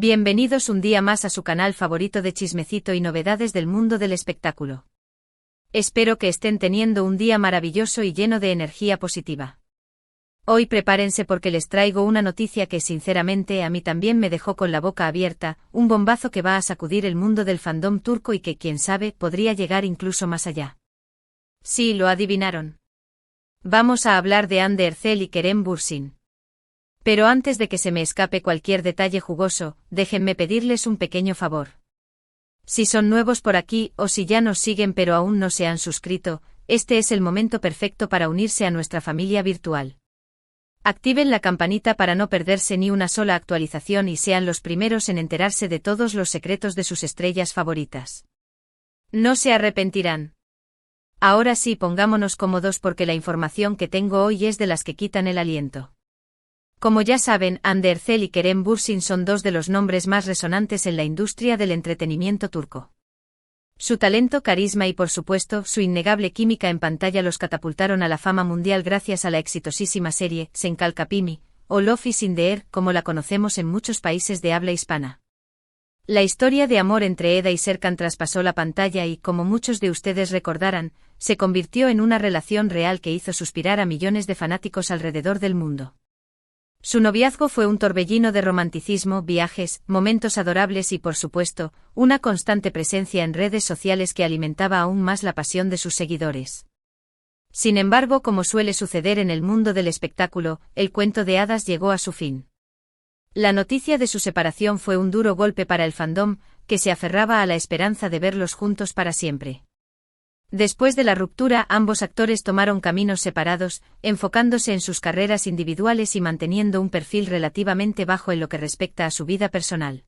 Bienvenidos un día más a su canal favorito de chismecito y novedades del mundo del espectáculo. Espero que estén teniendo un día maravilloso y lleno de energía positiva. Hoy prepárense porque les traigo una noticia que sinceramente a mí también me dejó con la boca abierta, un bombazo que va a sacudir el mundo del fandom turco y que quién sabe podría llegar incluso más allá. Sí, lo adivinaron. Vamos a hablar de Hande Erçel y Kerem Bürsin. Pero antes de que se me escape cualquier detalle jugoso, déjenme pedirles un pequeño favor. Si son nuevos por aquí o si ya nos siguen pero aún no se han suscrito, este es el momento perfecto para unirse a nuestra familia virtual. Activen la campanita para no perderse ni una sola actualización y sean los primeros en enterarse de todos los secretos de sus estrellas favoritas. No se arrepentirán. Ahora sí, pongámonos cómodos porque la información que tengo hoy es de las que quitan el aliento. Como ya saben, Hande Erçel y Kerem Bürsin son dos de los nombres más resonantes en la industria del entretenimiento turco. Su talento, carisma y por supuesto, su innegable química en pantalla los catapultaron a la fama mundial gracias a la exitosísima serie Sen Kalkapimi, o Love is in the Air, como la conocemos en muchos países de habla hispana. La historia de amor entre Eda y Serkan traspasó la pantalla y, como muchos de ustedes recordarán, se convirtió en una relación real que hizo suspirar a millones de fanáticos alrededor del mundo. Su noviazgo fue un torbellino de romanticismo, viajes, momentos adorables y por supuesto, una constante presencia en redes sociales que alimentaba aún más la pasión de sus seguidores. Sin embargo, como suele suceder en el mundo del espectáculo, el cuento de hadas llegó a su fin. La noticia de su separación fue un duro golpe para el fandom, que se aferraba a la esperanza de verlos juntos para siempre. Después de la ruptura, ambos actores tomaron caminos separados, enfocándose en sus carreras individuales y manteniendo un perfil relativamente bajo en lo que respecta a su vida personal.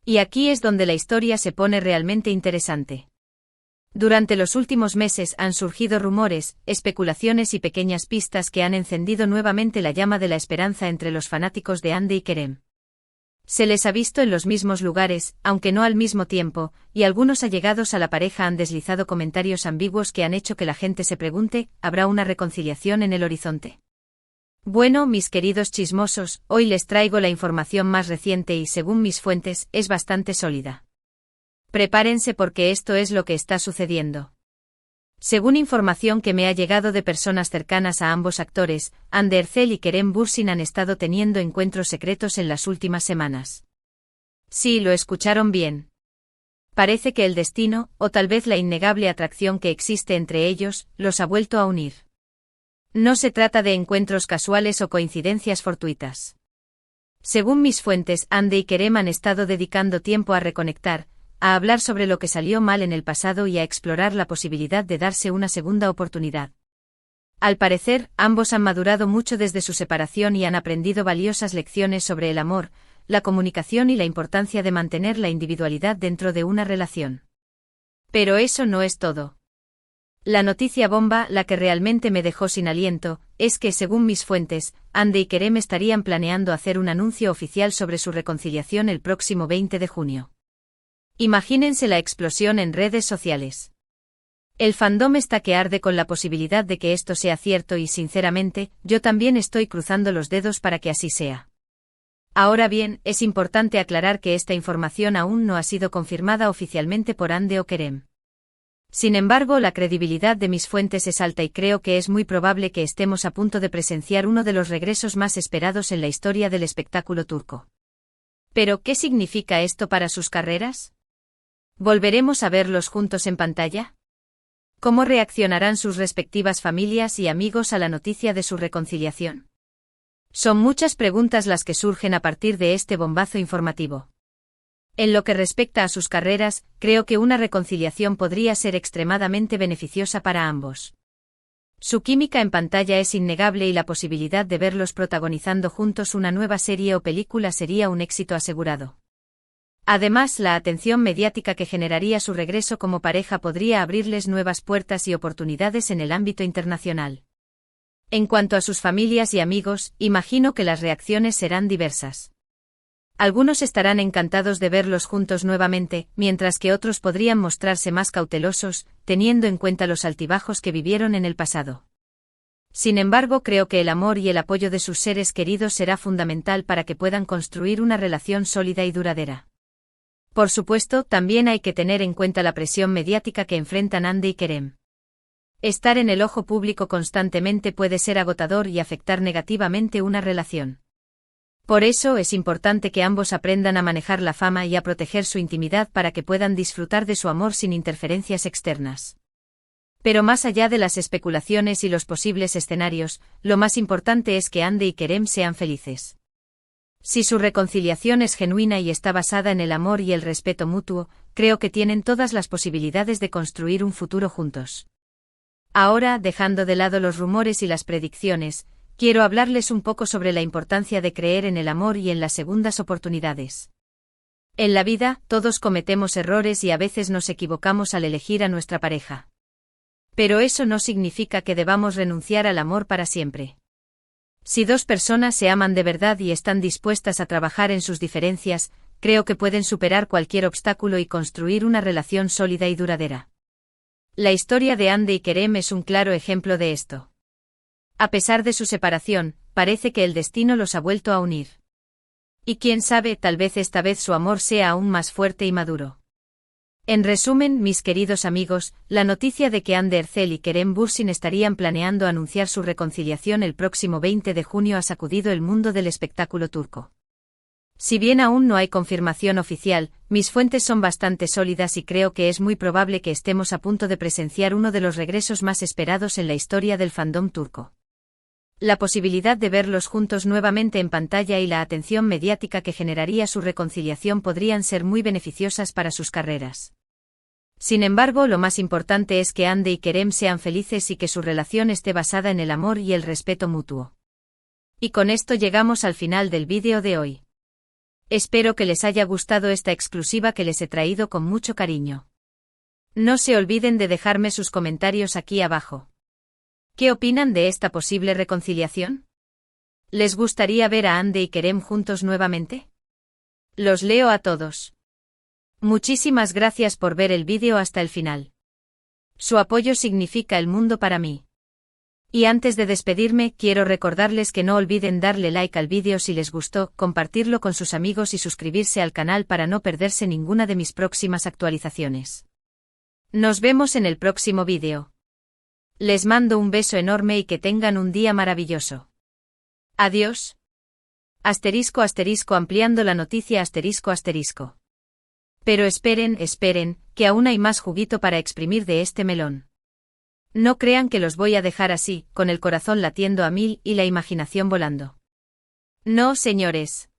Y aquí es donde la historia se pone realmente interesante. Durante los últimos meses han surgido rumores, especulaciones y pequeñas pistas que han encendido nuevamente la llama de la esperanza entre los fanáticos de Hande y Kerem. Se les ha visto en los mismos lugares, aunque no al mismo tiempo, y algunos allegados a la pareja han deslizado comentarios ambiguos que han hecho que la gente se pregunte, ¿habrá una reconciliación en el horizonte? Bueno, mis queridos chismosos, hoy les traigo la información más reciente y, según mis fuentes, es bastante sólida. Prepárense porque esto es lo que está sucediendo. Según información que me ha llegado de personas cercanas a ambos actores, Hande Erçel y Kerem Bürsin han estado teniendo encuentros secretos en las últimas semanas. Sí, lo escucharon bien. Parece que el destino, o tal vez la innegable atracción que existe entre ellos, los ha vuelto a unir. No se trata de encuentros casuales o coincidencias fortuitas. Según mis fuentes, Hande y Kerem han estado dedicando tiempo a reconectar, a hablar sobre lo que salió mal en el pasado y a explorar la posibilidad de darse una segunda oportunidad. Al parecer, ambos han madurado mucho desde su separación y han aprendido valiosas lecciones sobre el amor, la comunicación y la importancia de mantener la individualidad dentro de una relación. Pero eso no es todo. La noticia bomba, la que realmente me dejó sin aliento, es que, según mis fuentes, Hande y Kerem estarían planeando hacer un anuncio oficial sobre su reconciliación el próximo 20 de junio. Imagínense la explosión en redes sociales. El fandom está que arde con la posibilidad de que esto sea cierto y sinceramente, yo también estoy cruzando los dedos para que así sea. Ahora bien, es importante aclarar que esta información aún no ha sido confirmada oficialmente por Hande o Kerem. Sin embargo, la credibilidad de mis fuentes es alta y creo que es muy probable que estemos a punto de presenciar uno de los regresos más esperados en la historia del espectáculo turco. ¿Pero qué significa esto para sus carreras? ¿Volveremos a verlos juntos en pantalla? ¿Cómo reaccionarán sus respectivas familias y amigos a la noticia de su reconciliación? Son muchas preguntas las que surgen a partir de este bombazo informativo. En lo que respecta a sus carreras, creo que una reconciliación podría ser extremadamente beneficiosa para ambos. Su química en pantalla es innegable y la posibilidad de verlos protagonizando juntos una nueva serie o película sería un éxito asegurado. Además, la atención mediática que generaría su regreso como pareja podría abrirles nuevas puertas y oportunidades en el ámbito internacional. En cuanto a sus familias y amigos, imagino que las reacciones serán diversas. Algunos estarán encantados de verlos juntos nuevamente, mientras que otros podrían mostrarse más cautelosos, teniendo en cuenta los altibajos que vivieron en el pasado. Sin embargo, creo que el amor y el apoyo de sus seres queridos será fundamental para que puedan construir una relación sólida y duradera. Por supuesto, también hay que tener en cuenta la presión mediática que enfrentan Andy y Kerem. Estar en el ojo público constantemente puede ser agotador y afectar negativamente una relación. Por eso es importante que ambos aprendan a manejar la fama y a proteger su intimidad para que puedan disfrutar de su amor sin interferencias externas. Pero más allá de las especulaciones y los posibles escenarios, lo más importante es que Andy y Kerem sean felices. Si su reconciliación es genuina y está basada en el amor y el respeto mutuo, creo que tienen todas las posibilidades de construir un futuro juntos. Ahora, dejando de lado los rumores y las predicciones, quiero hablarles un poco sobre la importancia de creer en el amor y en las segundas oportunidades. En la vida, todos cometemos errores y a veces nos equivocamos al elegir a nuestra pareja. Pero eso no significa que debamos renunciar al amor para siempre. Si dos personas se aman de verdad y están dispuestas a trabajar en sus diferencias, creo que pueden superar cualquier obstáculo y construir una relación sólida y duradera. La historia de Andy y Kerem es un claro ejemplo de esto. A pesar de su separación, parece que el destino los ha vuelto a unir. Y quién sabe, tal vez esta vez su amor sea aún más fuerte y maduro. En resumen, mis queridos amigos, la noticia de que Hande Erçel y Kerem Bürsin estarían planeando anunciar su reconciliación el próximo 20 de junio ha sacudido el mundo del espectáculo turco. Si bien aún no hay confirmación oficial, mis fuentes son bastante sólidas y creo que es muy probable que estemos a punto de presenciar uno de los regresos más esperados en la historia del fandom turco. La posibilidad de verlos juntos nuevamente en pantalla y la atención mediática que generaría su reconciliación podrían ser muy beneficiosas para sus carreras. Sin embargo, lo más importante es que Hande y Kerem sean felices y que su relación esté basada en el amor y el respeto mutuo. Y con esto llegamos al final del vídeo de hoy. Espero que les haya gustado esta exclusiva que les he traído con mucho cariño. No se olviden de dejarme sus comentarios aquí abajo. ¿Qué opinan de esta posible reconciliación? ¿Les gustaría ver a Hande y Kerem juntos nuevamente? Los leo a todos. Muchísimas gracias por ver el vídeo hasta el final. Su apoyo significa el mundo para mí. Y antes de despedirme, quiero recordarles que no olviden darle like al vídeo si les gustó, compartirlo con sus amigos y suscribirse al canal para no perderse ninguna de mis próximas actualizaciones. Nos vemos en el próximo vídeo. Les mando un beso enorme y que tengan un día maravilloso. Adiós. *** ampliando la noticia ***. Pero esperen, que aún hay más juguito para exprimir de este melón. No crean que los voy a dejar así, con el corazón latiendo a 1000 y la imaginación volando. No, señores.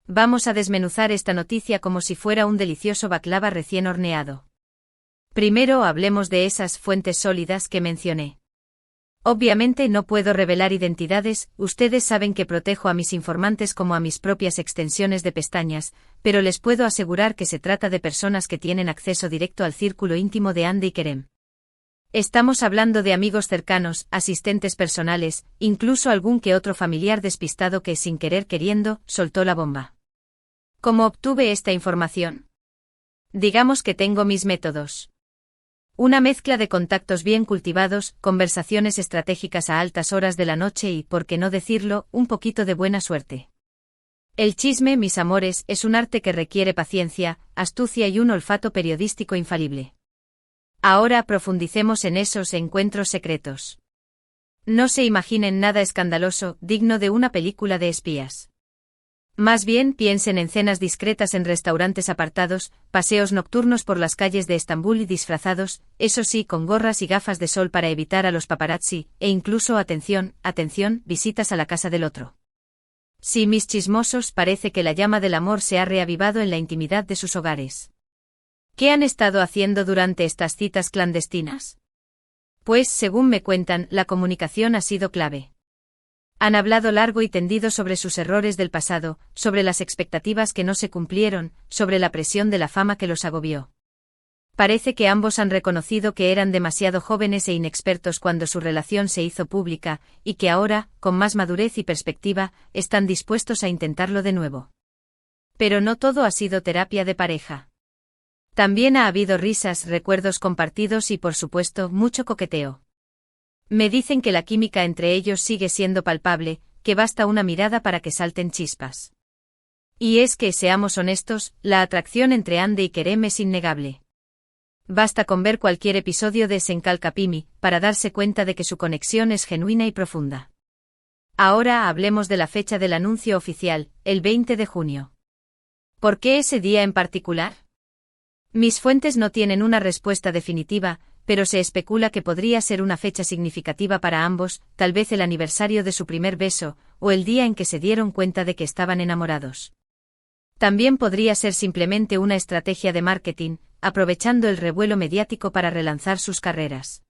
Vamos a desmenuzar esta noticia como si fuera un delicioso baklava recién horneado. Primero hablemos de esas fuentes sólidas que mencioné. Obviamente no puedo revelar identidades, ustedes saben que protejo a mis informantes como a mis propias extensiones de pestañas, pero les puedo asegurar que se trata de personas que tienen acceso directo al círculo íntimo de Hande y Kerem. Estamos hablando de amigos cercanos, asistentes personales, incluso algún que otro familiar despistado que, sin querer queriendo, soltó la bomba. ¿Cómo obtuve esta información? Digamos que tengo mis métodos. Una mezcla de contactos bien cultivados, conversaciones estratégicas a altas horas de la noche y, por qué no decirlo, un poquito de buena suerte. El chisme, mis amores, es un arte que requiere paciencia, astucia y un olfato periodístico infalible. Ahora profundicemos en esos encuentros secretos. No se imaginen nada escandaloso, digno de una película de espías. Más bien piensen en cenas discretas en restaurantes apartados, paseos nocturnos por las calles de Estambul y disfrazados, eso sí, con gorras y gafas de sol para evitar a los paparazzi, e incluso, atención, visitas a la casa del otro. Sí, mis chismosos, parece que la llama del amor se ha reavivado en la intimidad de sus hogares. ¿Qué han estado haciendo durante estas citas clandestinas? Pues, según me cuentan, la comunicación ha sido clave. Han hablado largo y tendido sobre sus errores del pasado, sobre las expectativas que no se cumplieron, sobre la presión de la fama que los agobió. Parece que ambos han reconocido que eran demasiado jóvenes e inexpertos cuando su relación se hizo pública, y que ahora, con más madurez y perspectiva, están dispuestos a intentarlo de nuevo. Pero no todo ha sido terapia de pareja. También ha habido risas, recuerdos compartidos y, por supuesto, mucho coqueteo. Me dicen que la química entre ellos sigue siendo palpable, que basta una mirada para que salten chispas. Y es que, seamos honestos, la atracción entre Ande y Kerem es innegable. Basta con ver cualquier episodio de Senkalkapimi para darse cuenta de que su conexión es genuina y profunda. Ahora hablemos de la fecha del anuncio oficial, el 20 de junio. ¿Por qué ese día en particular? Mis fuentes no tienen una respuesta definitiva, pero se especula que podría ser una fecha significativa para ambos, tal vez el aniversario de su primer beso, o el día en que se dieron cuenta de que estaban enamorados. También podría ser simplemente una estrategia de marketing, aprovechando el revuelo mediático para relanzar sus carreras.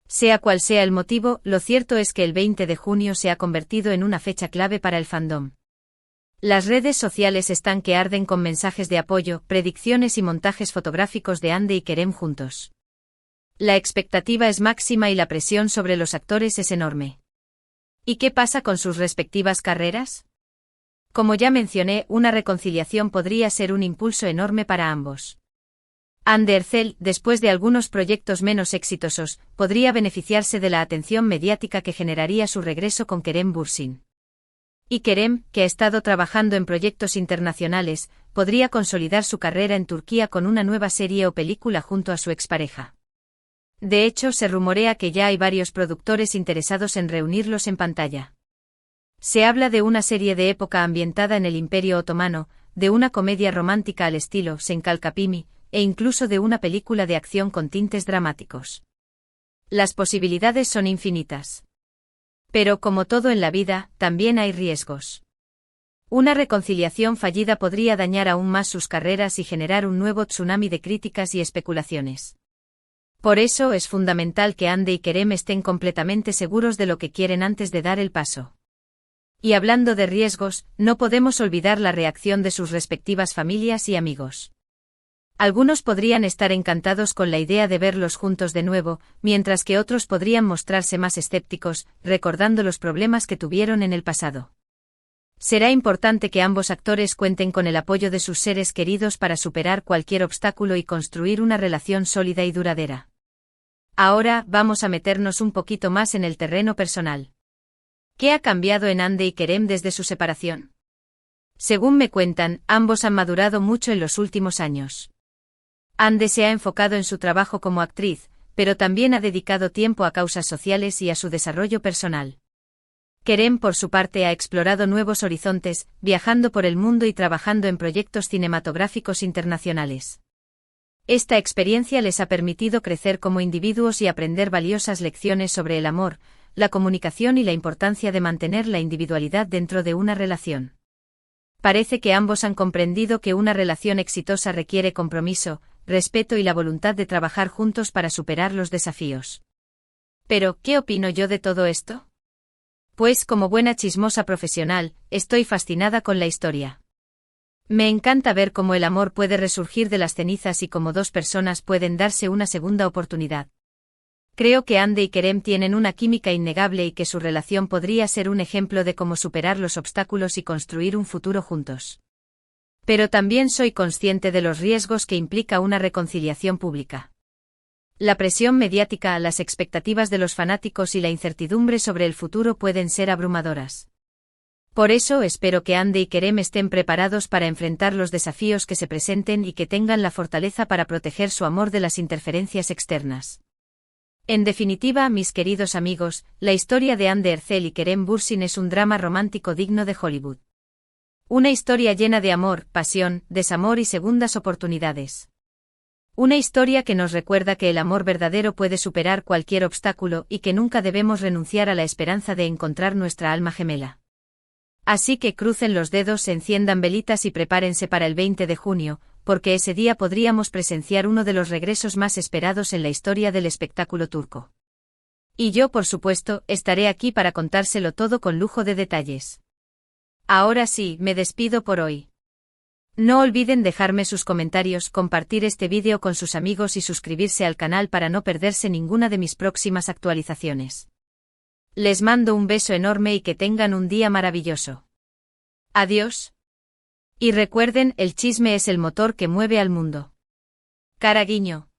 Sea cual sea el motivo, lo cierto es que el 20 de junio se ha convertido en una fecha clave para el fandom. Las redes sociales están que arden con mensajes de apoyo, predicciones y montajes fotográficos de Ande y Kerem juntos. La expectativa es máxima y la presión sobre los actores es enorme. ¿Y qué pasa con sus respectivas carreras? Como ya mencioné, una reconciliación podría ser un impulso enorme para ambos. Ande Erçel, después de algunos proyectos menos exitosos, podría beneficiarse de la atención mediática que generaría su regreso con Kerem Bürsin. Y Kerem, que ha estado trabajando en proyectos internacionales, podría consolidar su carrera en Turquía con una nueva serie o película junto a su expareja. De hecho, se rumorea que ya hay varios productores interesados en reunirlos en pantalla. Se habla de una serie de época ambientada en el Imperio Otomano, de una comedia romántica al estilo Senkalkapimi, e incluso de una película de acción con tintes dramáticos. Las posibilidades son infinitas. Pero como todo en la vida, también hay riesgos. Una reconciliación fallida podría dañar aún más sus carreras y generar un nuevo tsunami de críticas y especulaciones. Por eso es fundamental que Ande y Kerem estén completamente seguros de lo que quieren antes de dar el paso. Y hablando de riesgos, no podemos olvidar la reacción de sus respectivas familias y amigos. Algunos podrían estar encantados con la idea de verlos juntos de nuevo, mientras que otros podrían mostrarse más escépticos, recordando los problemas que tuvieron en el pasado. Será importante que ambos actores cuenten con el apoyo de sus seres queridos para superar cualquier obstáculo y construir una relación sólida y duradera. Ahora vamos a meternos un poquito más en el terreno personal. ¿Qué ha cambiado en Ande y Kerem desde su separación? Según me cuentan, ambos han madurado mucho en los últimos años. Ande se ha enfocado en su trabajo como actriz, pero también ha dedicado tiempo a causas sociales y a su desarrollo personal. Kerem, por su parte, ha explorado nuevos horizontes, viajando por el mundo y trabajando en proyectos cinematográficos internacionales. Esta experiencia les ha permitido crecer como individuos y aprender valiosas lecciones sobre el amor, la comunicación y la importancia de mantener la individualidad dentro de una relación. Parece que ambos han comprendido que una relación exitosa requiere compromiso, respeto y la voluntad de trabajar juntos para superar los desafíos. Pero, ¿qué opino yo de todo esto? Pues, como buena chismosa profesional, estoy fascinada con la historia. Me encanta ver cómo el amor puede resurgir de las cenizas y cómo dos personas pueden darse una segunda oportunidad. Creo que Ande y Kerem tienen una química innegable y que su relación podría ser un ejemplo de cómo superar los obstáculos y construir un futuro juntos. Pero también soy consciente de los riesgos que implica una reconciliación pública. La presión mediática, las expectativas de los fanáticos y la incertidumbre sobre el futuro pueden ser abrumadoras. Por eso espero que Ande y Kerem estén preparados para enfrentar los desafíos que se presenten y que tengan la fortaleza para proteger su amor de las interferencias externas. En definitiva, mis queridos amigos, la historia de Ande Erçel y Kerem Bürsin es un drama romántico digno de Hollywood. Una historia llena de amor, pasión, desamor y segundas oportunidades. Una historia que nos recuerda que el amor verdadero puede superar cualquier obstáculo y que nunca debemos renunciar a la esperanza de encontrar nuestra alma gemela. Así que crucen los dedos, enciendan velitas y prepárense para el 20 de junio, porque ese día podríamos presenciar uno de los regresos más esperados en la historia del espectáculo turco. Y yo, por supuesto, estaré aquí para contárselo todo con lujo de detalles. Ahora sí, me despido por hoy. No olviden dejarme sus comentarios, compartir este vídeo con sus amigos y suscribirse al canal para no perderse ninguna de mis próximas actualizaciones. Les mando un beso enorme y que tengan un día maravilloso. Adiós. Y recuerden, el chisme es el motor que mueve al mundo. Cara guiño.